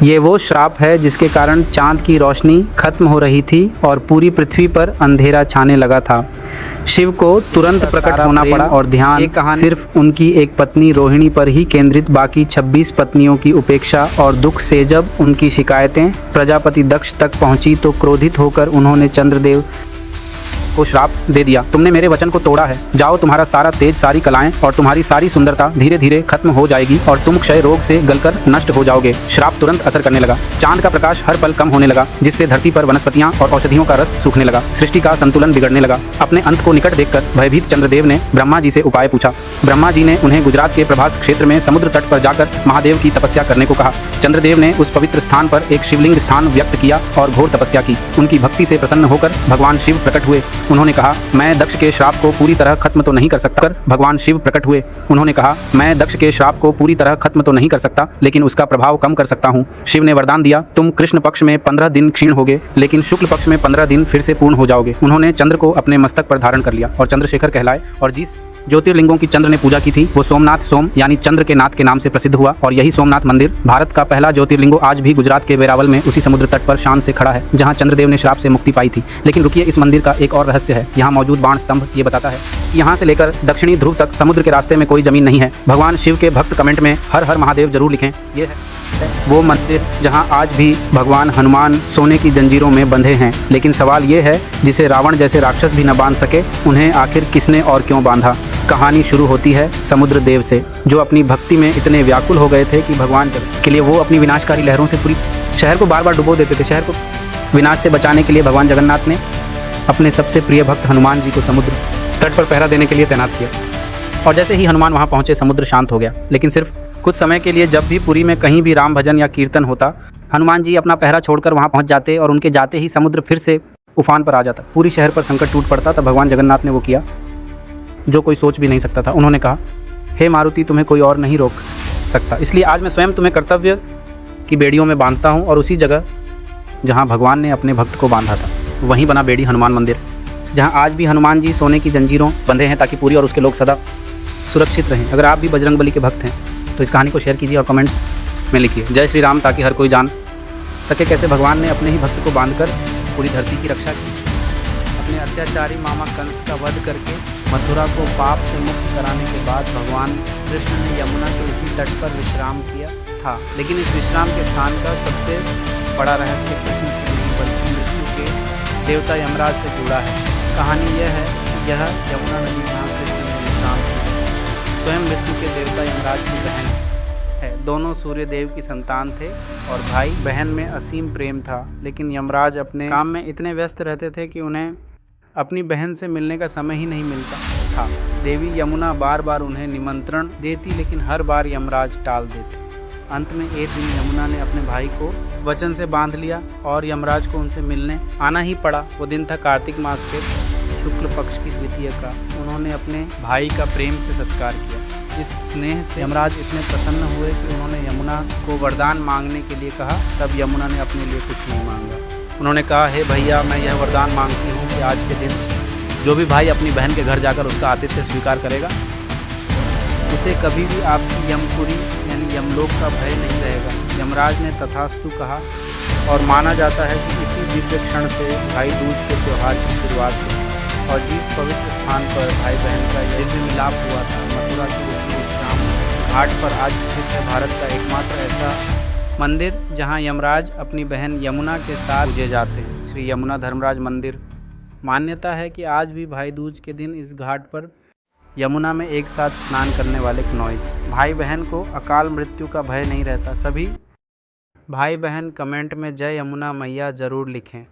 ये वो श्राप है जिसके कारण चांद की रोशनी खत्म हो रही थी और पूरी पृथ्वी पर अंधेरा छाने लगा था। शिव को तुरंत प्रकट होना पड़ा और ध्यान सिर्फ उनकी एक पत्नी रोहिणी पर ही केंद्रित। बाकी 26 पत्नियों की उपेक्षा और दुख से जब उनकी शिकायतें प्रजापति दक्ष तक पहुंची तो क्रोधित होकर उन्होंने चंद्रदेव को श्राप दे दिया। तुमने मेरे वचन को तोड़ा है, जाओ, तुम्हारा सारा तेज, सारी कलाएं और तुम्हारी सारी सुंदरता धीरे धीरे खत्म हो जाएगी और तुम क्षय रोग से गलकर नष्ट हो जाओगे। श्राप तुरंत असर करने लगा। चांद का प्रकाश हर पल कम होने लगा, जिससे धरती पर वनस्पतियां और औषधियों का रस सूखने लगा। सृष्टि का संतुलन बिगड़ने लगा। अपने अंत को निकट देखकर भयभीत चंद्रदेव ने ब्रह्मा जी से उपाय पूछा। ब्रह्मा जी ने उन्हें गुजरात के प्रभास क्षेत्र में समुद्र तट पर जाकर महादेव की तपस्या करने को कहा। चंद्रदेव ने उस पवित्र स्थान पर एक शिवलिंग स्थान व्यक्त किया और घोर तपस्या की। उनकी भक्ति से प्रसन्न होकर भगवान शिव प्रकट हुए। उन्होंने कहा, मैं दक्ष के श्राप को पूरी तरह खत्म तो नहीं कर सकता। भगवान शिव प्रकट हुए। उन्होंने कहा, मैं दक्ष के श्राप को पूरी तरह खत्म तो नहीं कर सकता, लेकिन उसका प्रभाव कम कर सकता हूँ। शिव ने वरदान दिया, तुम कृष्ण पक्ष में 15 दिन क्षीण होगे, लेकिन शुक्ल पक्ष में 15 दिन फिर से पूर्ण हो जाओगे। उन्होंने चंद्र को अपने मस्तक पर धारण कर लिया और चंद्रशेखर कहलाए और जिस ज्योतिर्लिंगों की चंद्र ने पूजा की थी वो सोमनाथ, सोम यानी चंद्र के नाथ के नाम से प्रसिद्ध हुआ। और यही सोमनाथ मंदिर भारत का पहला ज्योतिर्लिंगो आज भी गुजरात के वेरावल में उसी समुद्र तट पर शान से खड़ा है, जहां चंद्रदेव ने श्राप से मुक्ति पाई थी। लेकिन रुकिए, इस मंदिर का एक और रहस्य है। यहाँ मौजूद बाण स्तंभ ये बताता है कि यहाँ से लेकर दक्षिणी ध्रुव तक समुद्र के रास्ते में कोई जमीन नहीं है। भगवान शिव के भक्त कमेंट में हर हर महादेव जरूर लिखें। ये है वो मंदिर जहां आज भी भगवान हनुमान सोने की जंजीरों में बंधे हैं। लेकिन सवाल ये है, जिसे रावण जैसे राक्षस भी न बांध सके, उन्हें आखिर किसने और क्यों बांधा। कहानी शुरू होती है समुद्र देव से, जो अपनी भक्ति में इतने व्याकुल हो गए थे कि भगवान के लिए वो अपनी विनाशकारी लहरों से पूरी शहर को बार बार डुबो देते थे। शहर को विनाश से बचाने के लिए भगवान जगन्नाथ ने अपने सबसे प्रिय भक्त हनुमान जी को समुद्र तट पर पहरा देने के लिए तैनात किया। और जैसे ही हनुमान वहाँ पहुँचे, समुद्र शांत हो गया। लेकिन सिर्फ कुछ समय के लिए। जब भी पुरी में कहीं भी राम भजन या कीर्तन होता, हनुमान जी अपना पहरा छोड़कर वहाँ पहुँच जाते और उनके जाते ही समुद्र फिर से उफान पर आ जाता। पूरी शहर पर संकट टूट पड़ता। तब भगवान जगन्नाथ ने वो किया जो कोई सोच भी नहीं सकता था। उन्होंने कहा, हे मारुति, तुम्हें कोई और नहीं रोक सकता, इसलिए आज मैं स्वयं तुम्हें कर्तव्य की बेड़ियों में बांधता हूँ। और उसी जगह जहाँ भगवान ने अपने भक्त को बांधा था, वहीं बना बेड़ी हनुमान मंदिर, जहाँ आज भी हनुमान जी सोने की जंजीरों बंधे हैं ताकि पुरी और उसके लोग सदा सुरक्षित रहें। अगर आप भी बजरंगबली के भक्त हैं तो इस कहानी को शेयर कीजिए और कमेंट्स में लिखिए जय श्री राम, ताकि हर कोई जान सके कैसे भगवान ने अपने ही भक्त को बांधकर पूरी धरती की रक्षा की। अपने अत्याचारी मामा कंस का वध करके मथुरा को पाप से मुक्त कराने के बाद भगवान कृष्ण ने यमुना के इसी तट पर विश्राम किया था। लेकिन इस विश्राम के स्थान का सबसे बड़ा रहस्य कृष्ण से नहीं बल्कि मृत्यु के देवता यमराज से जुड़ा है। कहानी यह है कि यह यमुना नदी जहाँ कृष्ण ने विश्राम किया स्वयं मृत्यु के देवता यमराज की बहन है। दोनों सूर्य देव की संतान थे और भाई बहन में असीम प्रेम था। लेकिन यमराज अपने काम में इतने व्यस्त रहते थे कि उन्हें अपनी बहन से मिलने का समय ही नहीं मिलता था। देवी यमुना बार बार उन्हें निमंत्रण देती, लेकिन हर बार यमराज टाल देते। अंत में एक दिन यमुना ने अपने भाई को वचन से बांध लिया और यमराज को उनसे मिलने आना ही पड़ा। वो दिन था कार्तिक मास के शुक्ल पक्ष की द्वितीय का। उन्होंने अपने भाई का प्रेम से सत्कार किया। इस स्नेह से यमराज इतने प्रसन्न हुए कि उन्होंने यमुना को वरदान मांगने के लिए कहा। तब यमुना ने अपने लिए कुछ नहीं मांगा। उन्होंने कहा, हे भैया, मैं यह वरदान मांगती हूँ कि आज के दिन जो भी भाई अपनी बहन के घर जाकर उसका आतिथ्य स्वीकार करेगा, उसे कभी भी आपकी यमपुरी यानी यमलोक का भय नहीं रहेगा। यमराज ने तथास्तु कहा और माना जाता है कि इसी दिव्य क्षण से भाई दूज के त्यौहार की शुरुआत हुई। और जिस पवित्र स्थान पर भाई बहन का दिव्य मिलाप हुआ था, मथुरा की उसी विश्राम घाट पर आज स्थित है भारत का एकमात्र ऐसा मंदिर जहां यमराज अपनी बहन यमुना के साथ पूजे जाते हैं, श्री यमुना धर्मराज मंदिर। मान्यता है कि आज भी भाई दूज के दिन इस घाट पर यमुना में एक साथ स्नान करने वाले कनॉइस भाई बहन को अकाल मृत्यु का भय नहीं रहता। सभी भाई बहन कमेंट में जय यमुना मैया ज़रूर लिखें।